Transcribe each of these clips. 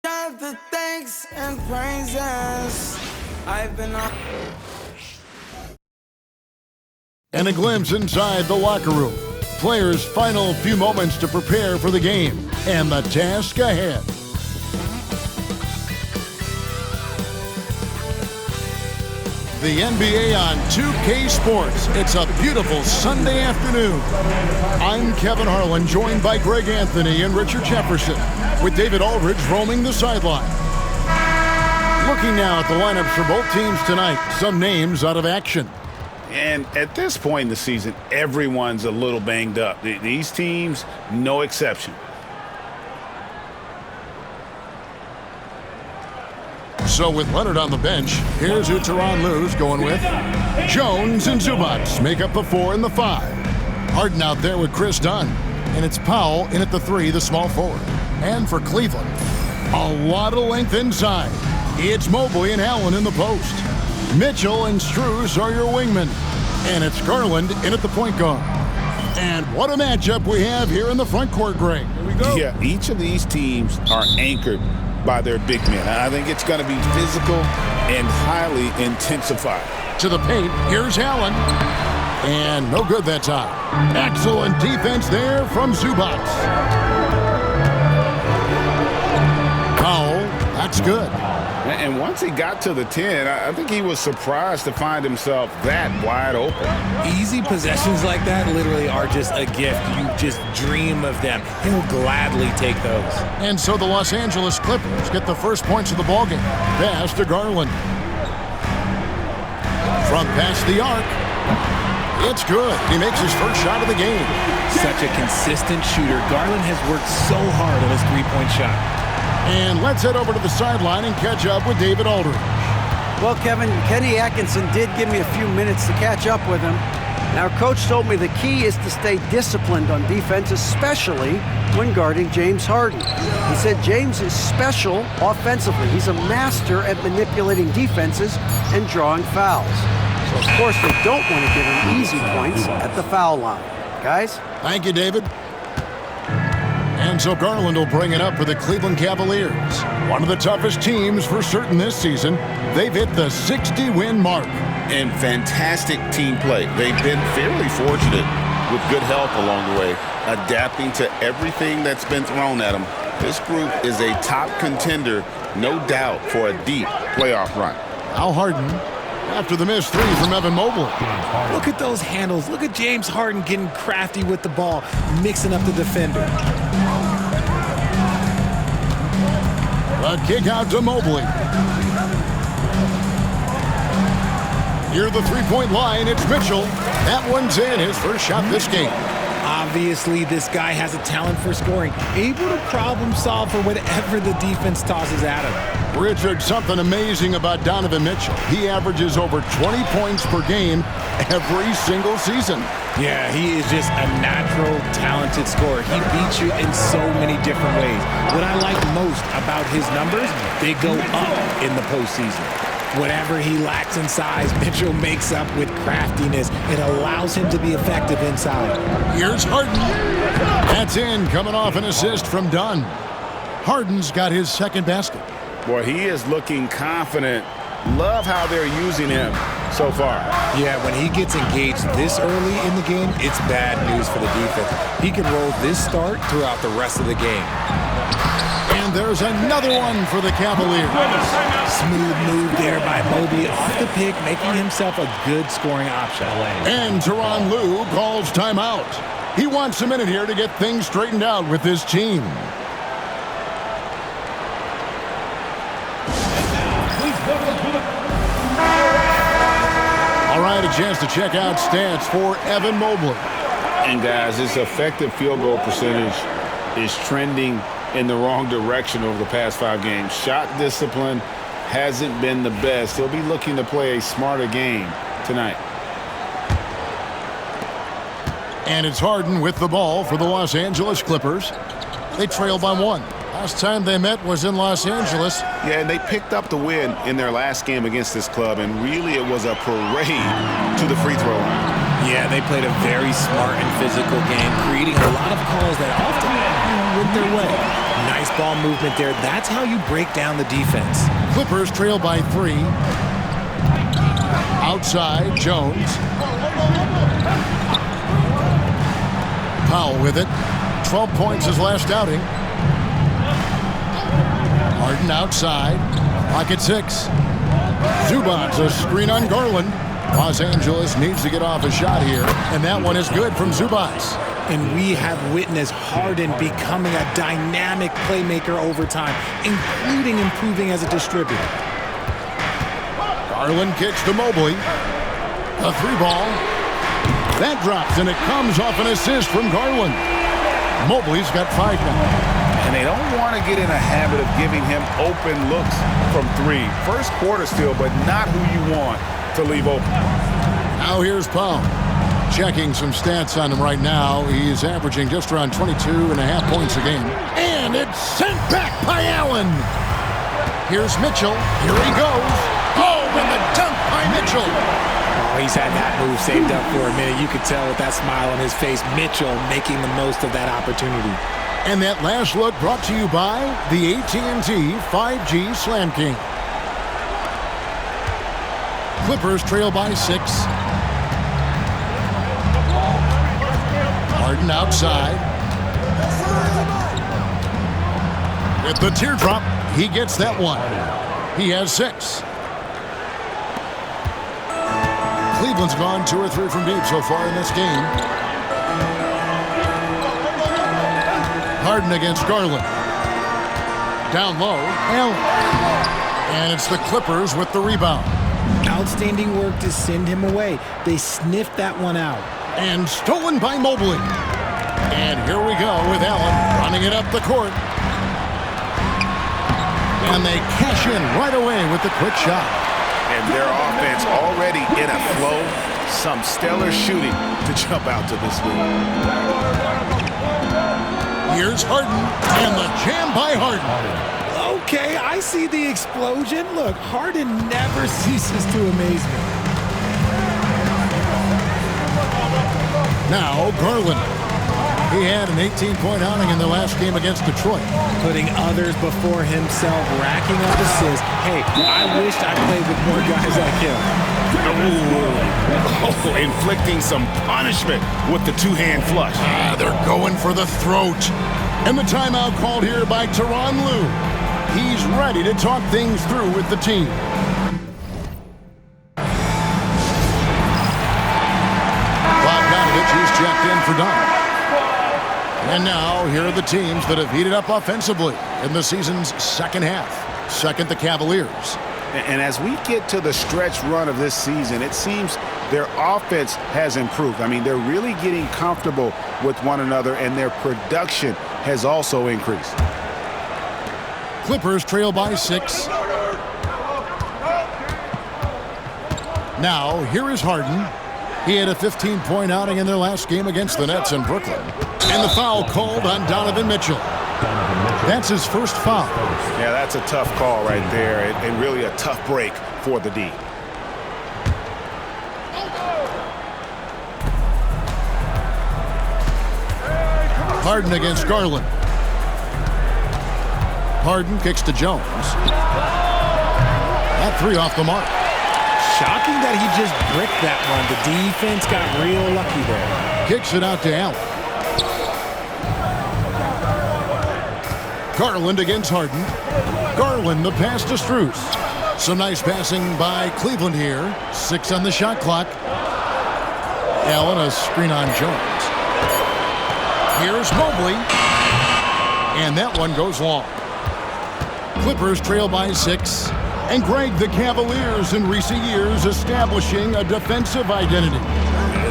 God the thanks and praises. I've been on. And a glimpse inside the locker room. Players' final few moments to prepare for the game and the task ahead. The NBA on 2K Sports. It's a beautiful Sunday afternoon. I'm Kevin Harlan, joined by Greg Anthony and Richard Jefferson, with David Aldridge roaming the sideline. Looking now at the lineups for both teams tonight, some names out of action. And at this point in the season, everyone's a little banged up. These teams, no exception. So with Leonard on the bench, here's who Tyronn Lue's going with. Jones and Zubac make up the 4 and the 5. Harden out there with Chris Dunn. And it's Powell in at the 3, the small forward. And for Cleveland, a lot of length inside. It's Mobley and Allen in the post. Mitchell and Strus are your wingmen. And it's Garland in at the point guard. And what a matchup we have here in the front court, Greg. Here we go. Yeah, each of these teams are anchored by their big men. I think it's going to be physical and highly intensified. To the paint, here's Allen. And no good that time. Excellent defense there from Zubac. Powell, that's good. And once he got to the 10, I think he was surprised to find himself that wide open. Easy possessions like that literally are just a gift. You just dream of them. He'll gladly take those. And so the Los Angeles Clippers get the first points of the ballgame. Pass to Garland. From past the arc. It's good. He makes his first shot of the game. Such a consistent shooter. Garland has worked so hard on his three-point shot. And let's head over to the sideline and catch up with David Aldridge. Well, Kevin, Kenny Atkinson did give me a few minutes to catch up with him. Now, Coach told me the key is to stay disciplined on defense, especially when guarding James Harden. He said James is special offensively. He's a master at manipulating defenses and drawing fouls. So, of course, they don't want to give him easy points at the foul line. Guys? Thank you, David. And so Garland will bring it up for the Cleveland Cavaliers. One of the toughest teams for certain this season. They've hit the 60-win mark. And fantastic team play. They've been fairly fortunate with good help along the way, adapting to everything that's been thrown at them. This group is a top contender, no doubt, for a deep playoff run. Al Harden after the missed 3 from Evan Mobley. Look at those handles. Look at James Harden getting crafty with the ball, mixing up the defender. A kick out to Mobley. Near the three-point line, it's Mitchell. That one's in, his first shot this game. Obviously, this guy has a talent for scoring, able to problem solve for whatever the defense tosses at him. Richard, something amazing about Donovan Mitchell. He averages over 20 points per game every single season. Yeah, he is just a natural, talented scorer. He beats you in so many different ways. What I like most about his numbers, they go up in the postseason. Whatever he lacks in size, Mitchell makes up with craftiness. It allows him to be effective inside. Here's Harden. That's in, coming off an assist from Dunn. Harden's got his second basket. Boy, he is looking confident. Love how they're using him so far. Yeah, when he gets engaged this early in the game, it's bad news for the defense. He can roll this start throughout the rest of the game. And there's another one for the Cavaliers. Smooth move there by Mobley off the pick, making himself a good scoring option. And Tyronn Lue calls timeout. He wants a minute here to get things straightened out with his team. All right, a chance to check out stats for Evan Mobley. And guys, his effective field goal percentage is trending in the wrong direction over the past 5 games. Shot discipline hasn't been the best. He'll be looking to play a smarter game tonight. And it's Harden with the ball for the Los Angeles Clippers. They trail by 1. Last time they met was in Los Angeles. Yeah, and they picked up the win in their last game against this club, and really it was a parade to the free throw line. Yeah, they played a very smart and physical game, creating a lot of calls that often went their way. Nice ball movement there. That's how you break down the defense. Clippers trail by 3. Outside, Jones. Powell with it. 12 points his last outing. Harden outside. Pocket 6. Zubac's a screen on Garland. Los Angeles needs to get off a shot here, and that one is good from Zubac. And we have witnessed Harden becoming a dynamic playmaker over time, including improving as a distributor. Garland kicks to Mobley. A 3-ball. That drops, and it comes off an assist from Garland. Mobley's got 5 now. And they don't want to get in a habit of giving him open looks from 3. First quarter still, but not who you want to leave open. Now here's Powell. Checking some stats on him right now. He's averaging just around 22.5 points a game. And it's sent back by Allen. Here's Mitchell. Here he goes. Oh, and the dunk by Mitchell. Oh, he's had that move saved up for a minute. You could tell with that smile on his face, Mitchell making the most of that opportunity. And that last look brought to you by the AT&T 5G Slam King. Clippers trail by 6. Harden outside. With the teardrop, he gets that one. He has 6. Cleveland's gone 2 or 3 from deep so far in this game. Harden against Garland. Down low, Allen. And it's the Clippers with the rebound. Outstanding work to send him away. They sniffed that one out. And stolen by Mobley. And here we go with Allen running it up the court. And they cash in right away with the quick shot. And their offense already in a flow. Some stellar shooting to jump out to this lead. Here's Harden, and the jam by Harden. Okay, I see the explosion. Look, Harden never ceases to amaze me. Now Garland. He had an 18-point outing in the last game against Detroit. Putting others before himself, racking up assists. Hey, I wished I played with more guys like him. Oh, inflicting some punishment with the 2-hand flush. They're going for the throat. And the timeout called here by Tyronn Lue. He's ready to talk things through with the team. Bogdanovich is checked in for Dunn. And now, here are the teams that have heated up offensively in the season's second half. Second, the Cavaliers. And as we get to the stretch run of this season, it seems their offense has improved. I mean, they're really getting comfortable with one another, and their production has also increased. Clippers trail by 6. Now, here is Harden. He had a 15-point outing in their last game against the Nets in Brooklyn. And the foul called on Donovan Mitchell. That's his first foul. Yeah, that's a tough call right there, and really a tough break for the D. Harden against Garland. Harden kicks to Jones. That 3 off the mark. Shocking that he just bricked that one. The defense got real lucky there. Kicks it out to Allen. Garland against Harden. Garland the pass to Strus. Some nice passing by Cleveland here. 6 on the shot clock. Allen a screen on Jones. Here's Mobley. And that one goes long. Clippers trail by 6. And Greg, the Cavaliers in recent years establishing a defensive identity.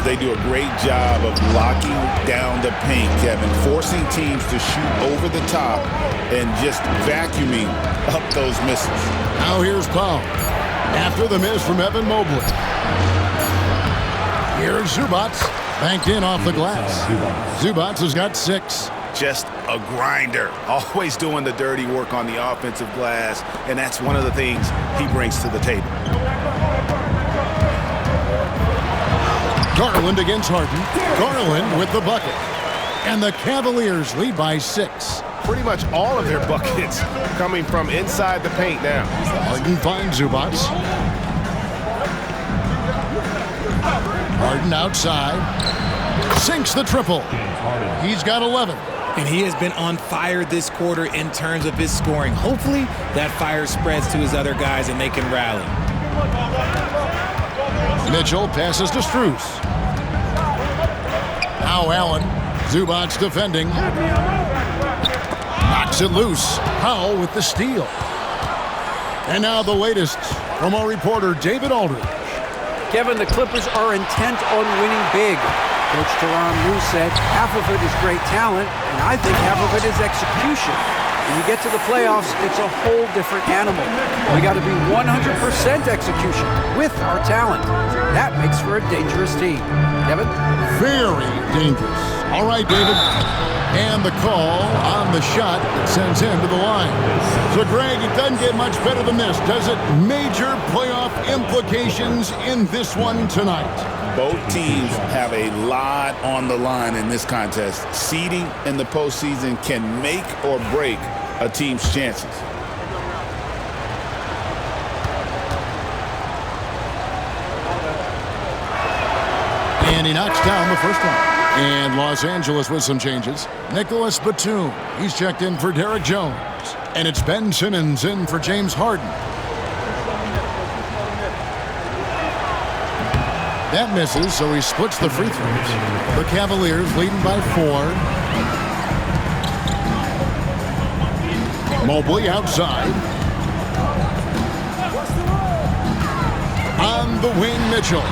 They do a great job of locking down the paint, Kevin, forcing teams to shoot over the top and just vacuuming up those misses. Now here's Powell. After the miss from Evan Mobley. Here's Zubac. Banked in off the glass. Zubac has got 6. Just a grinder, always doing the dirty work on the offensive glass, and that's one of the things he brings to the table. Garland against Harden. Garland with the bucket. And the Cavaliers lead by 6. Pretty much all of their buckets coming from inside the paint now. Harden finds Zubac. Harden outside. Sinks the triple. He's got 11. And he has been on fire this quarter in terms of his scoring. Hopefully that fire spreads to his other guys and they can rally. Mitchell passes to Strus. Now Allen. Zubac defending. Knocks it loose. Powell with the steal. And now the latest from our reporter, David Aldridge. Kevin, the Clippers are intent on winning big. Coach Tyronn Lue said half of it is great talent, and I think half of it is execution. When you get to the playoffs, it's a whole different animal. We got to be 100% execution with our talent. That makes for a dangerous team. Kevin? Very dangerous. All right, David. And the call on the shot sends him to the line. So, Greg, it doesn't get much better than this, does it? Major playoff implications in this one tonight. Both teams have a lot on the line in this contest. Seeding in the postseason can make or break a team's chances. And he knocks down the first one. And Los Angeles with some changes. Nicholas Batum. He's checked in for Derek Jones. And it's Ben Simmons in for James Harden. That misses, so he splits the free throws. The Cavaliers leading by 4. Mobley outside. On the wing, Mitchell.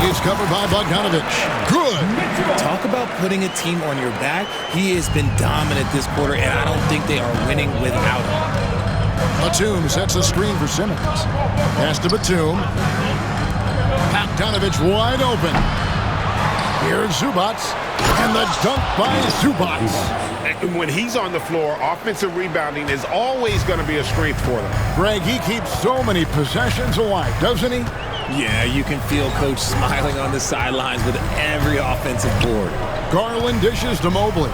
He's covered by Bogdanovich. Good. Talk about putting a team on your back. He has been dominant this quarter, and I don't think they are winning without him. Batum sets the screen for Simmons. Pass to Batum. Bogdanovich wide open. Here's Zubac. And the dunk by Zubac. When he's on the floor, offensive rebounding is always going to be a strength for them. Greg, he keeps so many possessions alive, doesn't he? Yeah, you can feel Coach smiling on the sidelines with every offensive board. Garland dishes to Mobley.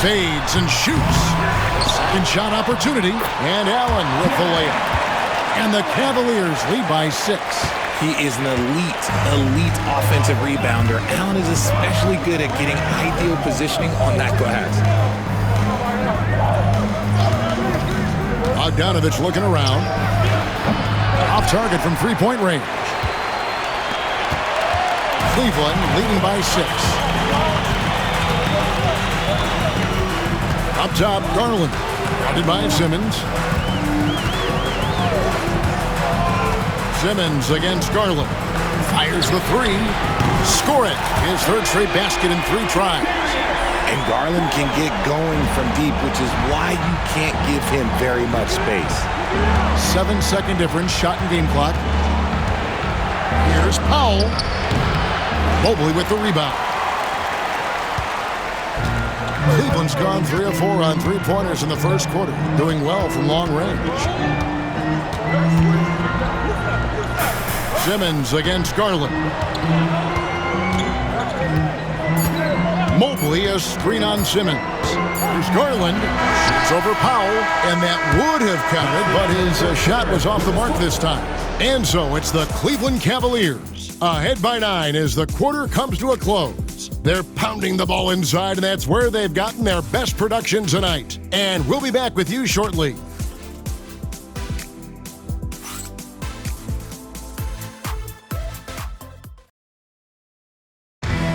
Fades and shoots. Second shot opportunity. And Allen with the layup. And the Cavaliers lead by 6. He is an elite offensive rebounder. Allen is especially good at getting ideal positioning on that glass. Bogdanovich looking around. Off target from three-point range. Cleveland leading by 6. Up top, Garland. Guarded by Simmons. Simmons against Garland. Fires the 3. Score it. His third straight basket in 3 tries. And Garland can get going from deep, which is why you can't give him very much space. 7-second difference, shot and game clock. Here's Powell. Mobley with the rebound. Cleveland's gone 3 of 4 on 3-pointers in the first quarter, doing well from long range. Simmons against Garland. Mobley a screen on Simmons. Here's Garland. Shoots over Powell, and that would have counted, but his shot was off the mark this time. And so it's the Cleveland Cavaliers ahead by 9 as the quarter comes to a close. They're pounding the ball inside, and that's where they've gotten their best production tonight. And we'll be back with you shortly.